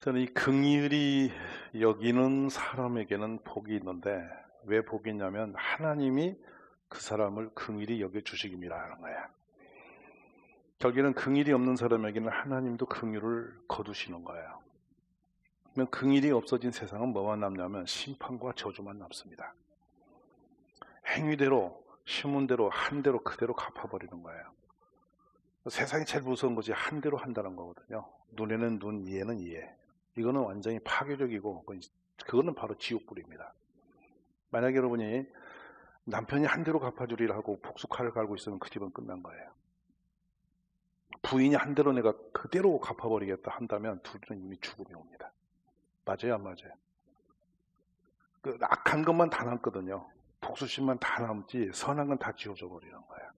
저는 이 긍휼히 여기는 사람에게는 복이 있는데 왜 복이 있냐면 하나님이 그 사람을 긍휼히 여겨주시기입니다 하는 거예요. 결국에는 긍휼이 없는 사람에게는 하나님도 긍휼을 거두시는 거예요. 그러면 긍휼이 없어진 세상은 뭐만 남냐면 심판과 저주만 남습니다. 행위대로 심은 대로 한 대로 그대로 갚아버리는 거예요. 세상이 제일 무서운 것이 한 대로 한다는 거거든요. 눈에는 눈, 이에는 이에. 이거는 완전히 파괴적이고 그거는 바로 지옥불입니다. 만약에 여러분이 남편이 한 대로 갚아주리라 하고 복수칼을 갈고 있으면 그 집은 끝난 거예요. 부인이 한 대로 내가 그대로 갚아버리겠다 한다면 둘은 이미 죽음이 옵니다. 맞아요, 안 맞아요? 그 악한 것만 다 남거든요. 복수심만 다 남지 선한 건 다 지워져 버리는 거예요.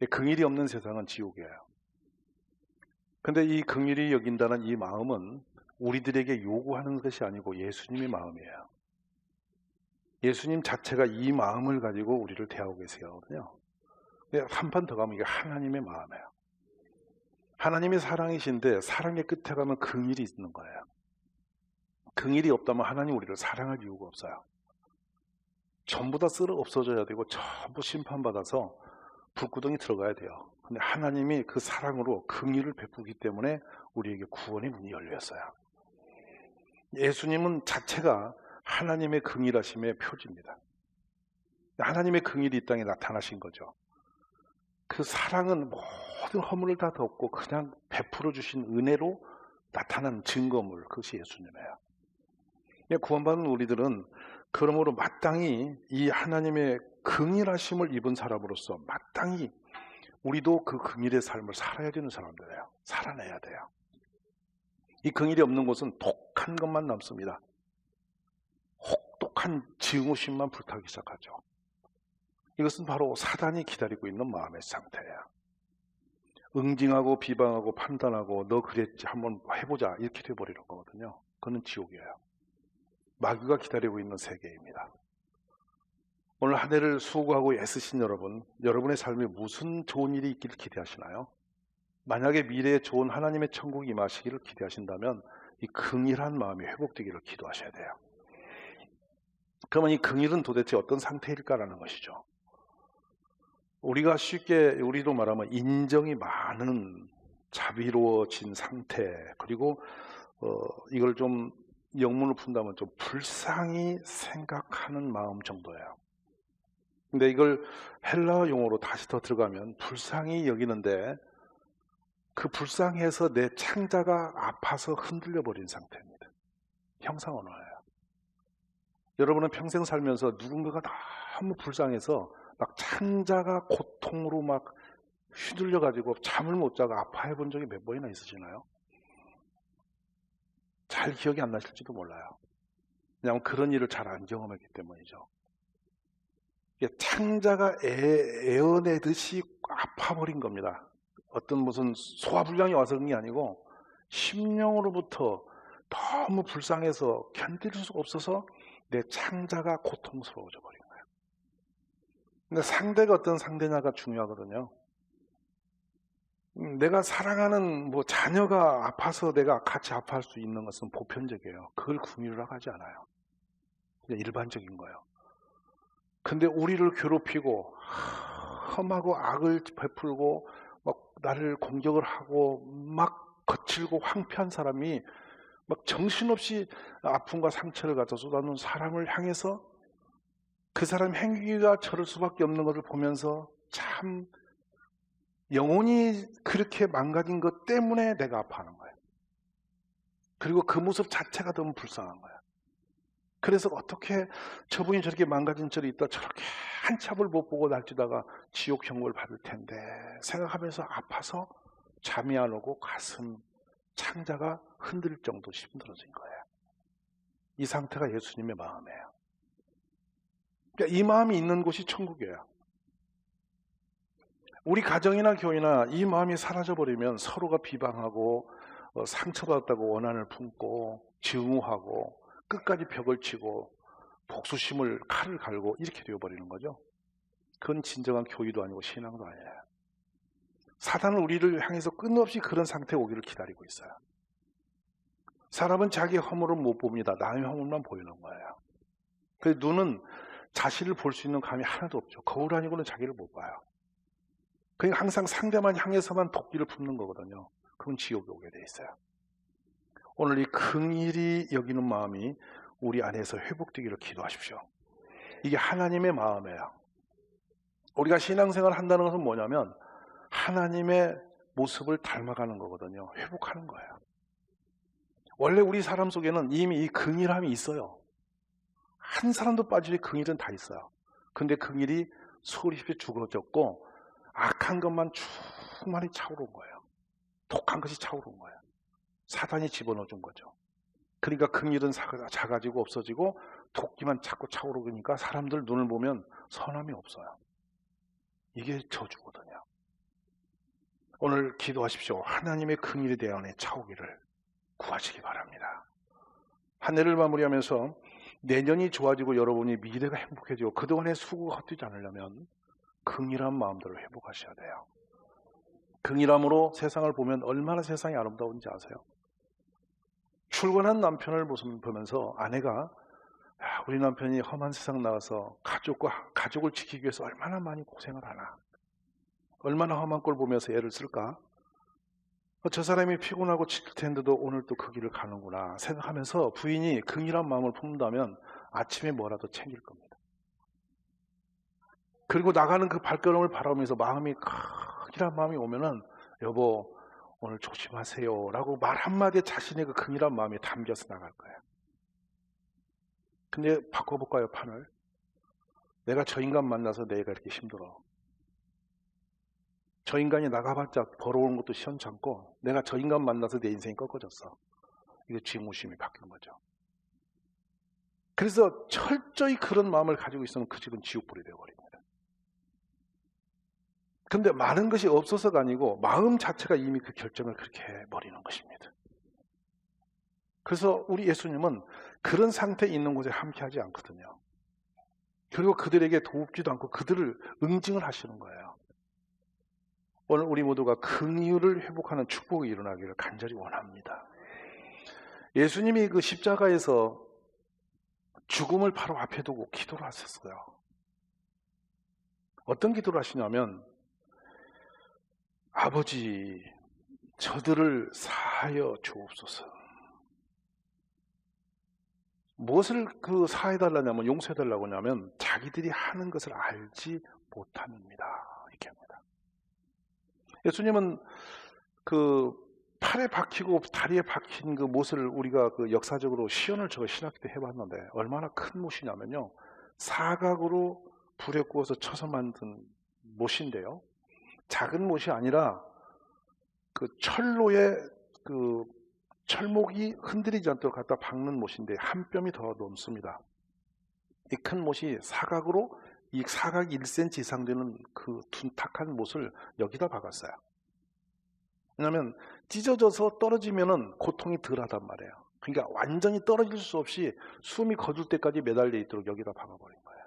긍휼이 없는 세상은 지옥이에요. 근데 이 긍휼히 여긴다는 이 마음은 우리들에게 요구하는 것이 아니고 예수님의 마음이에요. 예수님 자체가 이 마음을 가지고 우리를 대하고 계세요. 한 판 더 가면 이게 하나님의 마음이에요. 하나님의 사랑이신데 사랑의 끝에 가면 긍휼이 있는 거예요. 긍휼이 없다면 하나님 우리를 사랑할 이유가 없어요. 전부 다 쓸어 없어져야 되고 전부 심판받아서 불구덩이 들어가야 돼요. 근데 하나님이 그 사랑으로 긍휼을 베푸기 때문에 우리에게 구원의 문이 열렸어요. 예수님은 자체가 하나님의 긍휼하심의 표지입니다. 하나님의 긍휼이 이 땅에 나타나신 거죠. 그 사랑은 모든 허물을 다 덮고 그냥 베풀어 주신 은혜로 나타난 증거물, 그것이 예수님이에요. 구원받은 우리들은 그러므로 마땅히 이 하나님의 긍휼하심을 입은 사람으로서 마땅히 우리도 그 긍휼의 삶을 살아야 되는 사람들이에요. 살아내야 돼요. 이 긍휼이 없는 곳은 독한 것만 남습니다. 혹독한 증오심만 불타기 시작하죠. 이것은 바로 사단이 기다리고 있는 마음의 상태예요. 응징하고 비방하고 판단하고 너 그랬지 한번 해보자 이렇게 돼버리는 거거든요. 그건 지옥이에요. 마귀가 기다리고 있는 세계입니다. 오늘 한 해를 수고하고 애쓰신 여러분, 여러분의 삶에 무슨 좋은 일이 있기를 기대하시나요? 만약에 미래에 좋은 하나님의 천국이 임하시기를 기대하신다면 이 긍휼한 마음이 회복되기를 기도하셔야 돼요. 그러면 이 긍휼은 도대체 어떤 상태일까라는 것이죠. 우리가 쉽게 우리로 말하면 인정이 많은 자비로워진 상태, 그리고 이걸 좀 영문을 푼다면 좀 불쌍히 생각하는 마음 정도예요. 근데 이걸 헬라어 용어로 다시 더 들어가면 불쌍히 여기는데 그 불쌍해서 내 창자가 아파서 흔들려 버린 상태입니다. 형상 언어예요. 여러분은 평생 살면서 누군가가 너무 불쌍해서 막 창자가 고통으로 막 휘둘려 가지고 잠을 못 자고 아파해 본 적이 몇 번이나 있으시나요? 잘 기억이 안 나실지도 몰라요. 왜냐하면 그런 일을 잘 안 경험했기 때문이죠. 창자가 애어내듯이 아파버린 겁니다. 어떤 무슨 소화불량이 와서 그런 게 아니고 심령으로부터 너무 불쌍해서 견딜 수가 없어서 내 창자가 고통스러워져 버린 거예요. 근데 상대가 어떤 상대냐가 중요하거든요. 내가 사랑하는 자녀가 아파서 내가 같이 아파할 수 있는 것은 보편적이에요. 그걸 긍휼이라고 하지 않아요. 그냥 일반적인 거예요. 근데 우리를 괴롭히고 험하고 악을 베풀고 막 나를 공격을 하고 막 거칠고 황폐한 사람이 막 정신없이 아픔과 상처를 갖다 쏟아놓은 사람을 향해서 그 사람 행위가 저럴 수밖에 없는 것을 보면서 참 영혼이 그렇게 망가진 것 때문에 내가 아파하는 거예요. 그리고 그 모습 자체가 너무 불쌍한 거예요. 그래서 어떻게 저분이 저렇게 망가진 절이 있다 저렇게 한참을 못 보고 날뛰다가 지옥 형벌 받을 텐데 생각하면서 아파서 잠이 안 오고 가슴 창자가 흔들릴 정도 힘들어진 거예요. 이 상태가 예수님의 마음이에요. 그러니까 이 마음이 있는 곳이 천국이에요. 우리 가정이나 교회나 이 마음이 사라져버리면 서로가 비방하고 상처받았다고 원한을 품고 증오하고 끝까지 벽을 치고 복수심을 칼을 갈고 이렇게 되어버리는 거죠. 그건 진정한 교의도 아니고 신앙도 아니에요. 사단은 우리를 향해서 끊임없이 그런 상태에 오기를 기다리고 있어요. 사람은 자기 허물을 못 봅니다. 남의 허물만 보이는 거예요. 그래서 눈은 자신을 볼 수 있는 감이 하나도 없죠. 거울 아니고는 자기를 못 봐요. 그러니까 항상 상대만 향해서만 도끼를 품는 거거든요. 그건 지옥에 오게 돼 있어요. 오늘 이 긍휼히 여기는 마음이 우리 안에서 회복되기를 기도하십시오. 이게 하나님의 마음이에요. 우리가 신앙생활을 한다는 것은 뭐냐면 하나님의 모습을 닮아가는 거거든요. 회복하는 거예요. 원래 우리 사람 속에는 이미 이 긍휼함이 있어요. 한 사람도 빠지지 긍휼은 다 있어요. 근데 긍휼이 소리없이 죽어졌고 악한 것만 충만히 차오른 거예요. 독한 것이 차오른 거예요. 사단이 집어넣어준 거죠. 그러니까 긍휼은 작아지고 없어지고 도끼만 자꾸 차오르니까 사람들 눈을 보면 선함이 없어요. 이게 저주거든요. 오늘 기도하십시오. 하나님의 긍휼에 대한 차오기를 구하시기 바랍니다. 한 해를 마무리하면서 내년이 좋아지고 여러분이 미래가 행복해지고 그동안의 수고가 헛되지 않으려면 긍휼한 마음들을 회복하셔야 돼요. 긍휼함으로 세상을 보면 얼마나 세상이 아름다운지 아세요? 출근한 남편을 보면서 아내가 우리 남편이 험한 세상 나가서 가족을 지키기 위해서 얼마나 많이 고생을 하나, 얼마나 험한 꼴 보면서 애를 쓸까? 저 사람이 피곤하고 지칠 텐데도 오늘 또 그 길을 가는구나 생각하면서 부인이 긍휼한 마음을 품는다면 아침에 뭐라도 챙길 겁니다. 그리고 나가는 그 발걸음을 바라보면서 마음이 긍휼한 마음이 오면은 여보 오늘 조심하세요 라고 말 한마디에 자신의 그 긍휼한 마음이 담겨서 나갈 거예요. 근데 바꿔볼까요, 판을? 내가 저 인간 만나서 내가 이렇게 힘들어. 저 인간이 나가봤자 벌어오는 것도 시원찮고 내가 저 인간 만나서 내 인생이 꺾어졌어. 이거 지무심이 바뀐 거죠. 그래서 철저히 그런 마음을 가지고 있으면 그 집은 지옥불이 되어버립니다. 근데 많은 것이 없어서가 아니고 마음 자체가 이미 그 결정을 그렇게 해버리는 것입니다. 그래서 우리 예수님은 그런 상태에 있는 곳에 함께하지 않거든요. 그리고 그들에게 돕지도 않고 그들을 응징을 하시는 거예요. 오늘 우리 모두가 긍휼을 회복하는 축복이 일어나기를 간절히 원합니다. 예수님이 그 십자가에서 죽음을 바로 앞에 두고 기도를 하셨어요. 어떤 기도를 하시냐면 아버지 저들을 사하여 주옵소서. 무엇을 사해달라냐면 용서해달라고 하냐면 자기들이 하는 것을 알지 못함입니다. 이렇게 합니다. 예수님은 그 팔에 박히고 다리에 박힌 그 못을 우리가 그 역사적으로 시연을 저거 신학교 때 해봤는데 얼마나 큰 못이냐면요. 사각으로 불에 구워서 쳐서 만든 못인데요. 작은 못이 아니라 그 철로에 그 철목이 흔들리지 않도록 갖다 박는 못인데 한 뼘이 더 넘습니다. 이 큰 못이 사각으로 이 사각 1cm 이상 되는 그 둔탁한 못을 여기다 박았어요. 왜냐하면 찢어져서 떨어지면은 고통이 덜하단 말이에요. 그러니까 완전히 떨어질 수 없이 숨이 거둘 때까지 매달려 있도록 여기다 박아버린 거예요.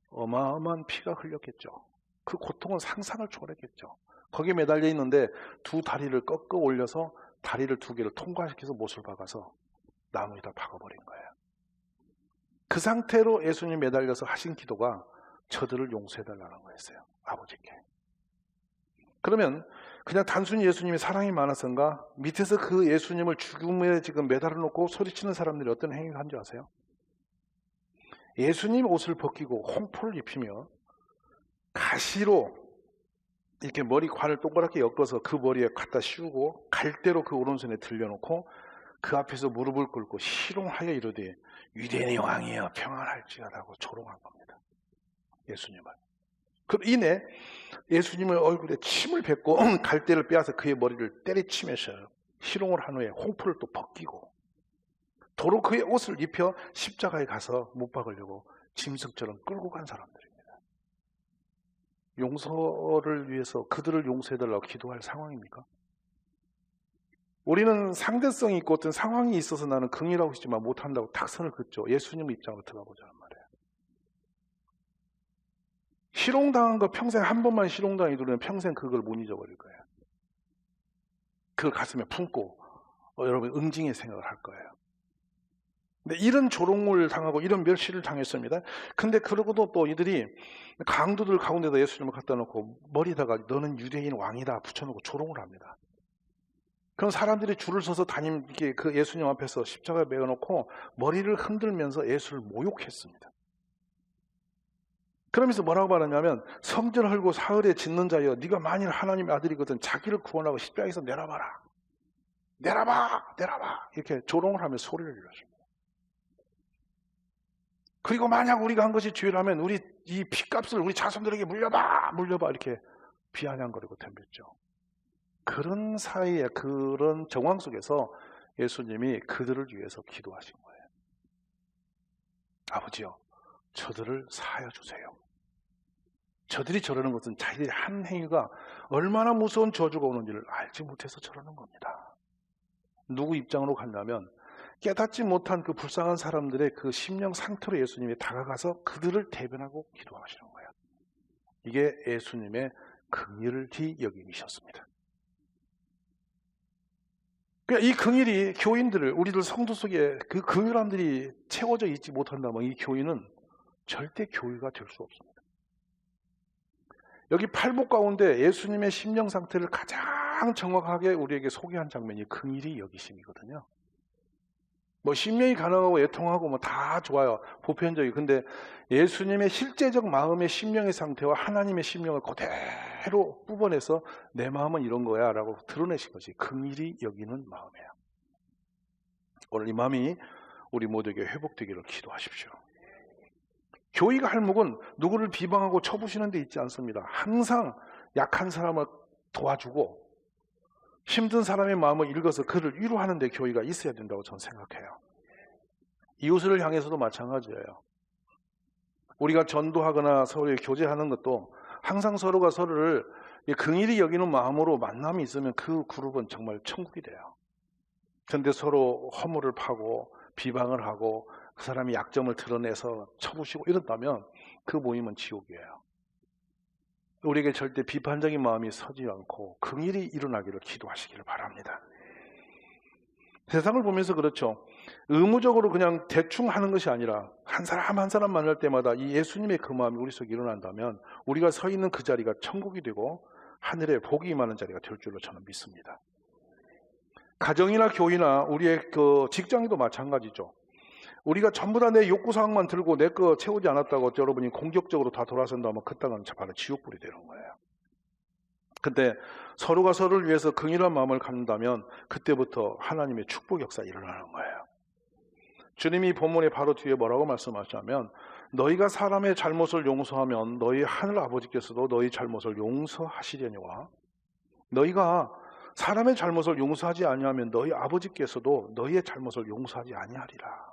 어마어마한 피가 흘렸겠죠. 그 고통은 상상을 초월했겠죠. 거기에 매달려 있는데 두 다리를 꺾어 올려서 다리를 두 개를 통과시켜서 못을 박아서 나무에다 박아버린 거예요. 그 상태로 예수님이 매달려서 하신 기도가 저들을 용서해달라는 거였어요. 아버지께. 그러면 그냥 단순히 예수님이 사랑이 많아서인가? 밑에서 그 예수님을 죽음에 지금 매달아 놓고 소리치는 사람들이 어떤 행위를 한 줄 아세요? 예수님 옷을 벗기고 홍포를 입히며 가시로 이렇게 머리관을 동그랗게 엮어서 그 머리에 갖다 씌우고 갈대로 그 오른손에 들려놓고 그 앞에서 무릎을 꿇고 희롱하여 이르되 유대인의 왕이여 평안할지어다고 조롱한 겁니다. 예수님을. 그 이내 예수님의 얼굴에 침을 뱉고 갈대를 빼앗아 그의 머리를 때리치면서 희롱을 한 후에 홍포를 또 벗기고 도로 그의 옷을 입혀 십자가에 가서 못 박으려고 짐승처럼 끌고 간 사람들입니다. 용서를 위해서 그들을 용서해달라고 기도할 상황입니까? 우리는 상대성이 있고 어떤 상황이 있어서 나는 긍휼하고 싶지만 못한다고 탁선을 긋죠. 예수님 입장으로 들어가보자는 말이에요. 희롱당한 거 평생 한 번만 희롱당해 두면 평생 그걸 못 잊어버릴 거예요. 그걸 가슴에 품고 여러분 응징의 생각을 할 거예요. 근데 이런 조롱을 당하고 이런 멸시를 당했습니다. 근데 그러고도 또 이들이 강도들 가운데다 예수님을 갖다 놓고 머리에다가 너는 유대인 왕이다 붙여놓고 조롱을 합니다. 그럼 사람들이 줄을 서서 이렇게 그 예수님 앞에서 십자가에 매어놓고 머리를 흔들면서 예수를 모욕했습니다. 그러면서 뭐라고 말하냐면 성전을 헐고 사흘에 짓는 자여 네가 만일 하나님의 아들이거든 자기를 구원하고 십자가에서 내려봐라. 내려봐 이렇게 조롱을 하면서 소리를 질렀습니다. 그리고 만약 우리가 한 것이 죄라면 우리 이 피값을 우리 자손들에게 물려봐 이렇게 비아냥거리고 덤볐죠. 그런 사이에 그런 정황 속에서 예수님이 그들을 위해서 기도하신 거예요. 아버지요, 저들을 사하여 주세요. 저들이 저러는 것은 자기들이 한 행위가 얼마나 무서운 저주가 오는지를 알지 못해서 저러는 겁니다. 누구 입장으로 간다면 깨닫지 못한 그 불쌍한 사람들의 그 심령 상태로 예수님이 다가가서 그들을 대변하고 기도하시는 거예요. 이게 예수님의 긍휼히 여김이셨습니다. 그러니까 이 긍휼이 교인들을 우리들 성도 속에 그 긍휼함들이 채워져 있지 못한다면 이 교인은 절대 교회가 될 수 없습니다. 여기 팔복 가운데 예수님의 심령 상태를 가장 정확하게 우리에게 소개한 장면이 긍휼히 여기심이거든요. 뭐 심령이 가능하고 애통하고 뭐 다 좋아요. 보편적이. 근데 예수님의 실제적 마음의 심령의 상태와 하나님의 심령을 그대로 뽑아내서 내 마음은 이런 거야 라고 드러내신 것이 긍휼히 여기는 마음이에요. 오늘 이 마음이 우리 모두에게 회복되기를 기도하십시오. 교회가 할 몫은 누구를 비방하고 쳐부시는 데 있지 않습니다. 항상 약한 사람을 도와주고 힘든 사람의 마음을 읽어서 그를 위로하는 데 교회가 있어야 된다고 저는 생각해요. 이웃을 향해서도 마찬가지예요. 우리가 전도하거나 서로 교제하는 것도 항상 서로가 서로를 긍휼히 여기는 마음으로 만남이 있으면 그 그룹은 정말 천국이 돼요. 그런데 서로 허물을 파고 비방을 하고 그 사람이 약점을 드러내서 쳐부시고 이런다면 그 모임은 지옥이에요. 우리에게 절대 비판적인 마음이 서지 않고 긍휼이 일어나기를 기도하시기를 바랍니다. 세상을 보면서 그렇죠. 의무적으로 그냥 대충 하는 것이 아니라 한 사람 한 사람 만날 때마다 이 예수님의 그 마음이 우리 속에 일어난다면 우리가 서 있는 그 자리가 천국이 되고 하늘에 복이 임하는 자리가 될 줄로 저는 믿습니다. 가정이나 교회나 우리의 그 직장에도 마찬가지죠. 우리가 전부 다 내 욕구사항만 들고 내 거 채우지 않았다고 여러분이 공격적으로 다 돌아선다면 그 땅은 바로 지옥불이 되는 거예요. 근데 서로가 서로를 위해서 긍휼한 마음을 갖는다면 그때부터 하나님의 축복 역사 일어나는 거예요. 주님이 본문의 바로 뒤에 뭐라고 말씀하시냐면 너희가 사람의 잘못을 용서하면 너희 하늘 아버지께서도 너희 잘못을 용서하시려니와 너희가 사람의 잘못을 용서하지 아니하면 너희 아버지께서도 너희의 잘못을 용서하지 아니하리라.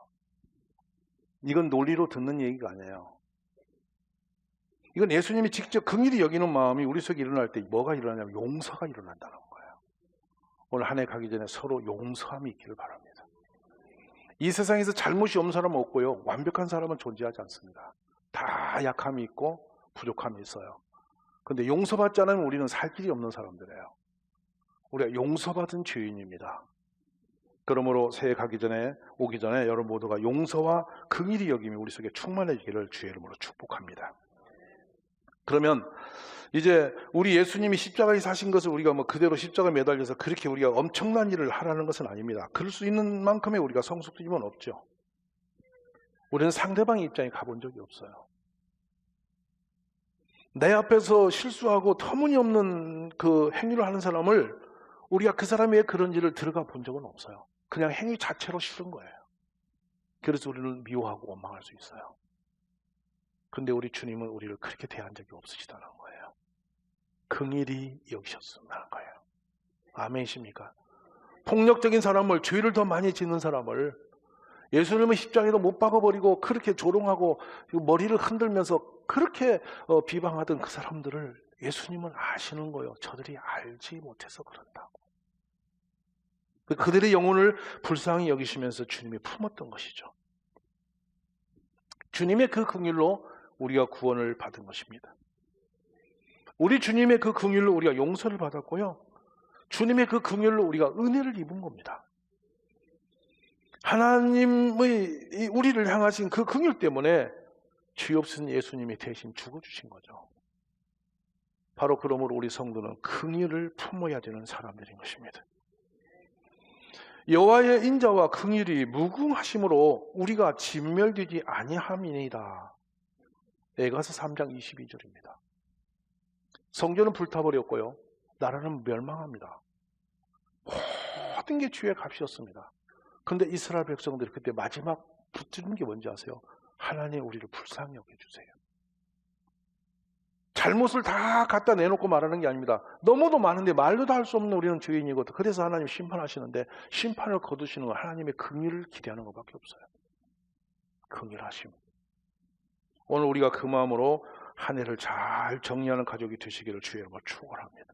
이건 논리로 듣는 얘기가 아니에요. 이건 예수님이 직접 긍휼히 여기는 마음이 우리 속에 일어날 때 뭐가 일어나냐면 용서가 일어난다는 거예요. 오늘 한 해 가기 전에 서로 용서함이 있기를 바랍니다. 이 세상에서 잘못이 없는 사람은 없고요. 완벽한 사람은 존재하지 않습니다. 다 약함이 있고 부족함이 있어요. 그런데 용서받지 않으면 우리는 살 길이 없는 사람들이에요. 우리가 용서받은 죄인입니다. 그러므로 새해 오기 전에 여러분 모두가 용서와 긍휼히 여김이 우리 속에 충만해지기를 주의 이름으로 축복합니다. 그러면 이제 우리 예수님이 십자가에 사신 것을 우리가 뭐 그대로 십자가에 매달려서 그렇게 우리가 엄청난 일을 하라는 것은 아닙니다. 그럴 수 있는 만큼의 우리가 성숙되지는 없죠. 우리는 상대방의 입장에 가본 적이 없어요. 내 앞에서 실수하고 터무니없는 그 행위를 하는 사람을 우리가 그 사람의 그런 일을 들어가 본 적은 없어요. 그냥 행위 자체로 싫은 거예요. 그래서 우리는 미워하고 원망할 수 있어요. 그런데 우리 주님은 우리를 그렇게 대한 적이 없으시다는 거예요. 긍휼히 여기셨다는 거예요. 아멘이십니까? 폭력적인 사람을, 죄를 더 많이 짓는 사람을 예수님은 십자가에도 못 박아버리고 그렇게 조롱하고 머리를 흔들면서 그렇게 비방하던 그 사람들을 예수님은 아시는 거예요. 저들이 알지 못해서 그런다고. 그들의 영혼을 불쌍히 여기시면서 주님이 품었던 것이죠. 주님의 그 긍휼로 우리가 구원을 받은 것입니다. 우리 주님의 그 긍휼로 우리가 용서를 받았고요. 주님의 그 긍휼로 우리가 은혜를 입은 겁니다. 하나님의 우리를 향하신 그 긍휼 때문에 죄 없으신 예수님이 대신 죽어주신 거죠. 바로 그러므로 우리 성도는 긍휼을 품어야 되는 사람들인 것입니다. 여호와의 인자와 긍휼이 무궁하심으로 우리가 진멸되지 아니함이니이다. 에가서 3장 22절입니다. 성전은 불타버렸고요, 나라는 멸망합니다. 모든 게 주의 값이었습니다. 그런데 이스라엘 백성들이 그때 마지막 붙드는 게 뭔지 아세요? 하나님 우리를 불쌍히 여겨주세요. 잘못을 다 갖다 내놓고 말하는 게 아닙니다. 너무도 많은데 말도 다 할 수 없는 우리는 죄인이거든. 그래서 하나님 심판하시는데 심판을 거두시는 건 하나님의 긍휼을 기대하는 것밖에 없어요. 긍휼하심. 오늘 우리가 그 마음으로 한 해를 잘 정리하는 가족이 되시기를 주의 이름으로 축원합니다.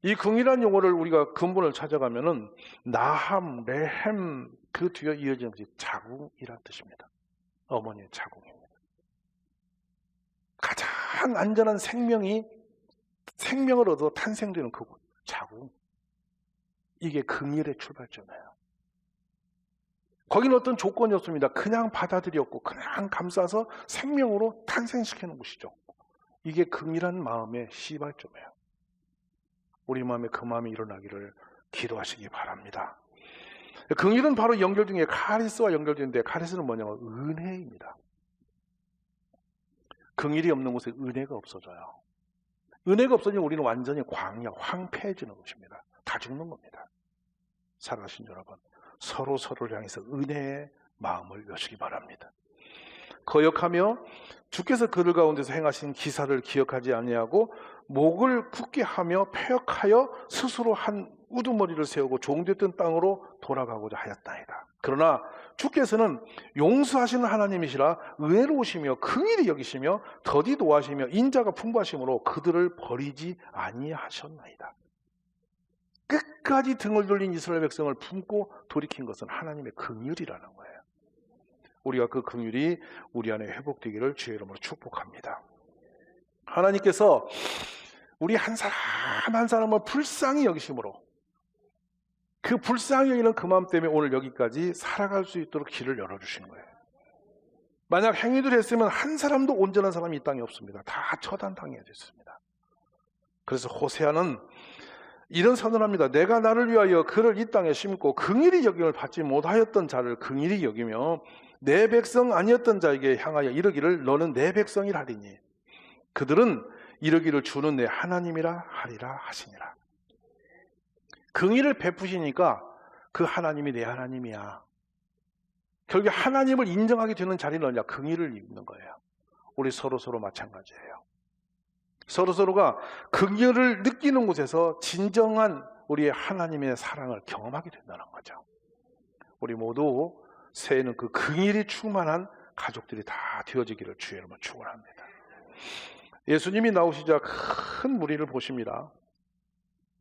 이 긍휼한 용어를 우리가 근본을 찾아가면은 나함, 레헴 그 뒤에 이어지는 것이 자궁이라는 뜻입니다. 어머니의 자궁입니다. 가장 안전한 생명을 얻어 탄생되는 그곳, 자궁. 이게 긍휼의 출발점이에요. 거기는 어떤 조건이 없습니다. 그냥 받아들였고 그냥 감싸서 생명으로 탄생시키는 곳이죠. 이게 긍휼한 마음의 시발점이에요. 우리 마음에 그 마음이 일어나기를 기도하시기 바랍니다. 긍휼은 바로 연결된 게 카리스와 연결되는데, 카리스는 뭐냐면 은혜입니다. 긍휼이 없는 곳에 은혜가 없어져요. 은혜가 없어지면 우리는 완전히 광야, 황폐해지는 것입니다. 다 죽는 겁니다. 살아가신 여러분, 서로를 향해서 은혜의 마음을 여시기 바랍니다. 거역하며 주께서 그들 가운데서 행하신 기사를 기억하지 아니하고 목을 굳게 하며 패역하여 스스로 한 우두머리를 세우고 종됐던 땅으로 돌아가고자 하였다이다. 그러나 주께서는 용서하시는 하나님이시라 은혜로우시며 긍휼히 여기시며 더디 도하시며 인자가 풍부하심으로 그들을 버리지 아니하셨나이다. 끝까지 등을 돌린 이스라엘 백성을 품고 돌이킨 것은 하나님의 긍휼이라는 거예요. 우리가 그 긍휼이 우리 안에 회복되기를 주의 이름으로 축복합니다. 하나님께서 우리 한 사람 한 사람을 불쌍히 여기심으로, 그 불쌍히 여기는 그 마음 때문에 오늘 여기까지 살아갈 수 있도록 길을 열어주신 거예요. 만약 행위를 했으면 한 사람도 온전한 사람이 이 땅에 없습니다. 다 처단당해야 됐습니다. 그래서 호세아는 이런 선언합니다. 내가 나를 위하여 그를 이 땅에 심고 긍휼히 여김을 받지 못하였던 자를 긍휼히 여기며 내 백성 아니었던 자에게 향하여 이르기를 너는 내 백성이라 하리니 그들은 이르기를 주는 내 하나님이라 하리라 하시니라. 긍휼을 베푸시니까 그 하나님이 내 하나님이야. 결국 하나님을 인정하게 되는 자리는 어디냐? 긍휼을 입는 거예요. 우리 서로 마찬가지예요. 서로가 긍휼을 느끼는 곳에서 진정한 우리의 하나님의 사랑을 경험하게 된다는 거죠. 우리 모두 새해는 그 긍휼이 충만한 가족들이 다 되어지기를 주의 이름으로 축원합니다. 예수님이 나오시자 큰 무리를 보십니다.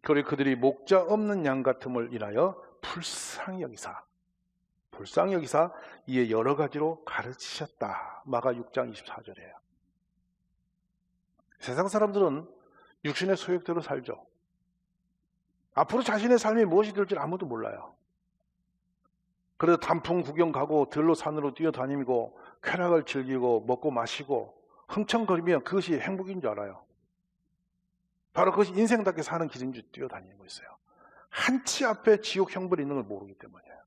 그리고 그들이 목자 없는 양 같음을 인하여 불쌍히 여기사 이에 여러 가지로 가르치셨다. 마가 6장 24절이에요. 세상 사람들은 육신의 소욕대로 살죠. 앞으로 자신의 삶이 무엇이 될지 아무도 몰라요. 그래서 단풍 구경 가고 들로 산으로 뛰어다니고 쾌락을 즐기고 먹고 마시고 흥청거리면 그것이 행복인 줄 알아요. 바로 그것이 인생답게 사는 길인 줄 뛰어다니고 있어요. 한치 앞에 지옥 형벌이 있는 걸 모르기 때문이에요.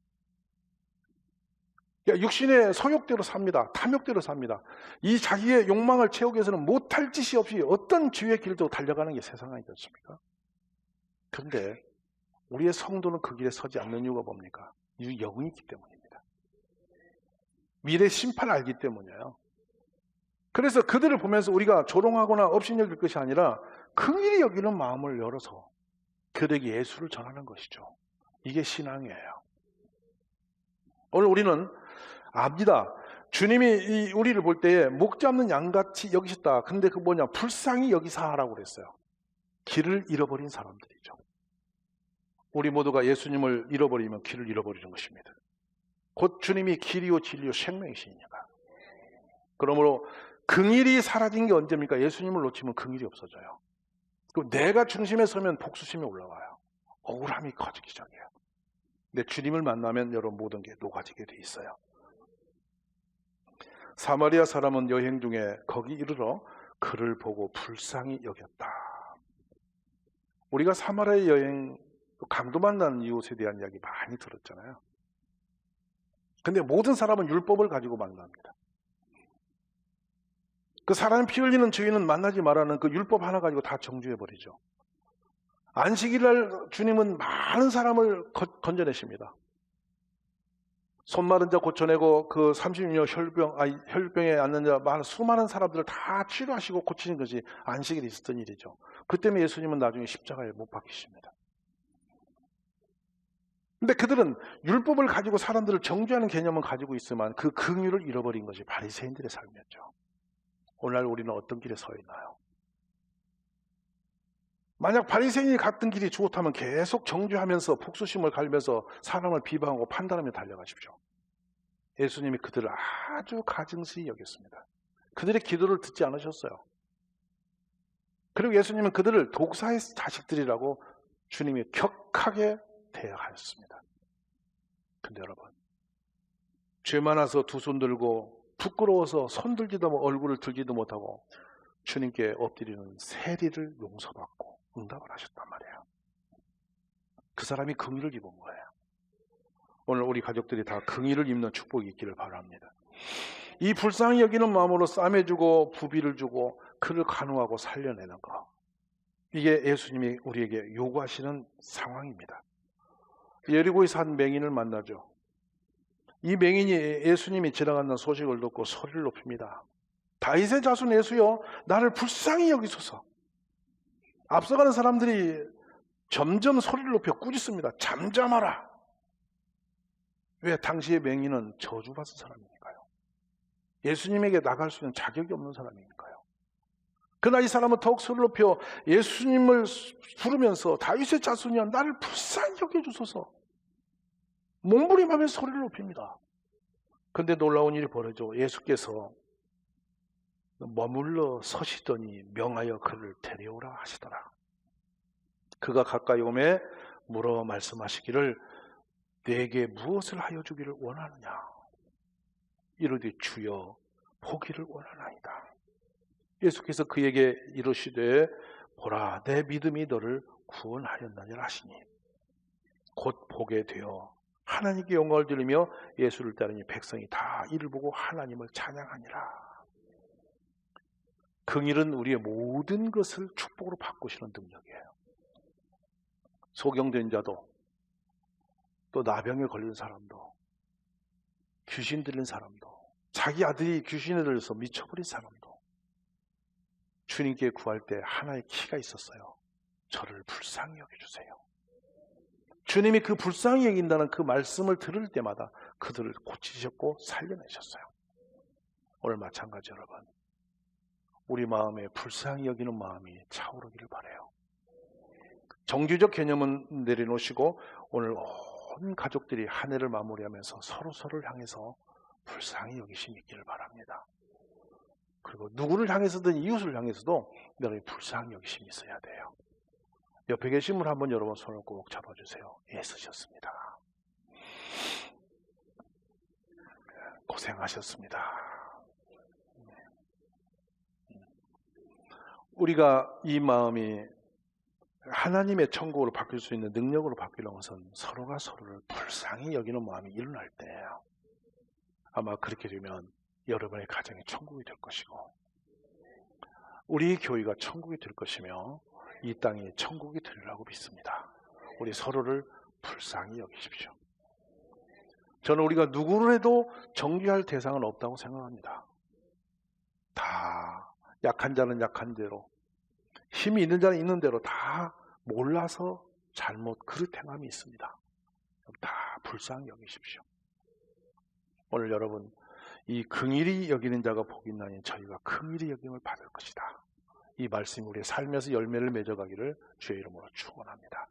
육신의 소욕대로 삽니다. 탐욕대로 삽니다. 이 자기의 욕망을 채우기 위해서는 못할 짓이 없이 어떤 죄의 길도 달려가는 게 세상 아니겠습니까? 그런데 우리의 성도는 그 길에 서지 않는 이유가 뭡니까? 이 영이 있기 때문입니다. 미래 심판을 알기 때문이에요. 그래서 그들을 보면서 우리가 조롱하거나 업신여길 것이 아니라 긍휼히 여기는 마음을 열어서 그들에게 예수를 전하는 것이죠. 이게 신앙이에요. 오늘 우리는 압니다. 주님이 우리를 볼 때에 목 잡는 양같이 여기셨다. 근데 그 뭐냐? 불쌍히 여기사라고 그랬어요. 길을 잃어버린 사람들이죠. 우리 모두가 예수님을 잃어버리면 길을 잃어버리는 것입니다. 곧 주님이 길이요 진리요 생명이시니까. 그러므로 긍휼이 사라진 게 언제입니까? 예수님을 놓치면 긍휼이 없어져요. 그리고 내가 중심에 서면 복수심이 올라와요. 억울함이 커지기 시작해요. 근데 주님을 만나면 여러분 모든 게 녹아지게 돼 있어요. 사마리아 사람은 여행 중에 거기 이르러 그를 보고 불쌍히 여겼다. 우리가 사마리아 여행 강도 만나는 이웃에 대한 이야기 많이 들었잖아요. 근데 모든 사람은 율법을 가지고 만납니다. 그 사람 피 흘리는 죄인은 만나지 말라는 그 율법 하나 가지고 다 정죄해버리죠. 안식일날 주님은 많은 사람을 건져내십니다. 손 마른 자 고쳐내고 그 30년 혈병에 앓는 자 수많은 사람들을 다 치료하시고 고치는 것이 안식일에 있었던 일이죠. 그 때문에 예수님은 나중에 십자가에 못 박히십니다. 근데 그들은 율법을 가지고 사람들을 정죄하는 개념은 가지고 있지만 그 긍휼을 잃어버린 것이 바리새인들의 삶이었죠. 오늘날 우리는 어떤 길에 서 있나요? 만약 바리새인이 갔던 길이 좋다면 계속 정죄하면서 복수심을 갈면서 사람을 비방하고 판단하며 달려가십시오. 예수님이 그들을 아주 가증스히 여겼습니다. 그들의 기도를 듣지 않으셨어요. 그리고 예수님은 그들을 독사의 자식들이라고 주님이 격하게 대하였습니다. 근데 여러분, 죄 많아서 두 손 들고 부끄러워서 손 들지도 얼굴을 들지도 못하고 주님께 엎드리는 세리를 용서받고 응답을 하셨단 말이에요. 그 사람이 긍휼을 입은 거예요. 오늘 우리 가족들이 다 긍휼을 입는 축복이 있기를 바랍니다. 이 불쌍히 여기는 마음으로 싸매주고 부비를 주고 그를 간호하고 살려내는 것, 이게 예수님이 우리에게 요구하시는 상황입니다. 여리고에서 한 맹인을 만나죠. 이 맹인이 예수님이 지나간다는 소식을 듣고 소리를 높입니다. 다윗의 자손 예수여, 나를 불쌍히 여기소서. 앞서가는 사람들이 점점 소리를 높여 꾸짖습니다. 잠잠하라. 왜? 당시의 맹인은 저주받은 사람이니까요. 예수님에게 나갈 수 있는 자격이 없는 사람이니까요. 그러나 이 사람은 더욱 소리를 높여 예수님을 부르면서 다윗의 자손이여, 나를 불쌍히 여겨주소서. 몸부림하면서 소리를 높입니다. 그런데 놀라운 일이 벌어져. 예수께서 머물러 서시더니 명하여 그를 데려오라 하시더라. 그가 가까이 오매 물어 말씀하시기를 내게 무엇을 하여 주기를 원하느냐. 이르되 주여 보기를 원하나이다. 예수께서 그에게 이르시되 보라 내 믿음이 너를 구원하였느니라 하시니 곧 보게 되어 하나님께 영광을 돌리며 예수를 따르니 백성이 다 이를 보고 하나님을 찬양하니라. 긍휼은 우리의 모든 것을 축복으로 바꾸시는 능력이에요. 소경된 자도, 또 나병에 걸린 사람도, 귀신 들린 사람도, 자기 아들이 귀신에 들려서 미쳐버린 사람도 주님께 구할 때 하나의 키가 있었어요. 저를 불쌍히 여겨주세요. 주님이 그 불쌍히 여긴다는 그 말씀을 들을 때마다 그들을 고치셨고 살려내셨어요. 오늘 마찬가지 여러분, 우리 마음에 불쌍히 여기는 마음이 차오르기를 바라요. 정규적 개념은 내려놓으시고 오늘 온 가족들이 한 해를 마무리하면서 서로를 향해서 불쌍히 여기심이 있기를 바랍니다. 그리고 누구를 향해서든 이웃을 향해서도 여러분이 불쌍히 여기심이 있어야 돼요. 옆에 계신 분 한번 여러분 손을 꼭 잡아주세요. 애쓰셨습니다. 고생하셨습니다. 우리가 이 마음이 하나님의 천국으로 바뀔 수 있는 능력으로 바뀌는 것은 서로가 서로를 불쌍히 여기는 마음이 일어날 때예요. 아마 그렇게 되면 여러분의 가정이 천국이 될 것이고 우리 교회가 천국이 될 것이며 이 땅이 천국이 되리라고 믿습니다. 우리 서로를 불쌍히 여기십시오. 저는 우리가 누구를 해도 정죄할 대상은 없다고 생각합니다. 다 약한 자는 약한 대로, 힘이 있는 자는 있는 대로 다 몰라서 잘못 그릇 행함이 있습니다. 다 불쌍히 여기십시오. 오늘 여러분, 이 긍휼히 여기는 자가 복이 있나니 저희가 긍휼히 여김을 받을 것이다. 이 말씀이 우리의 삶에서 열매를 맺어가기를 주의 이름으로 축원합니다.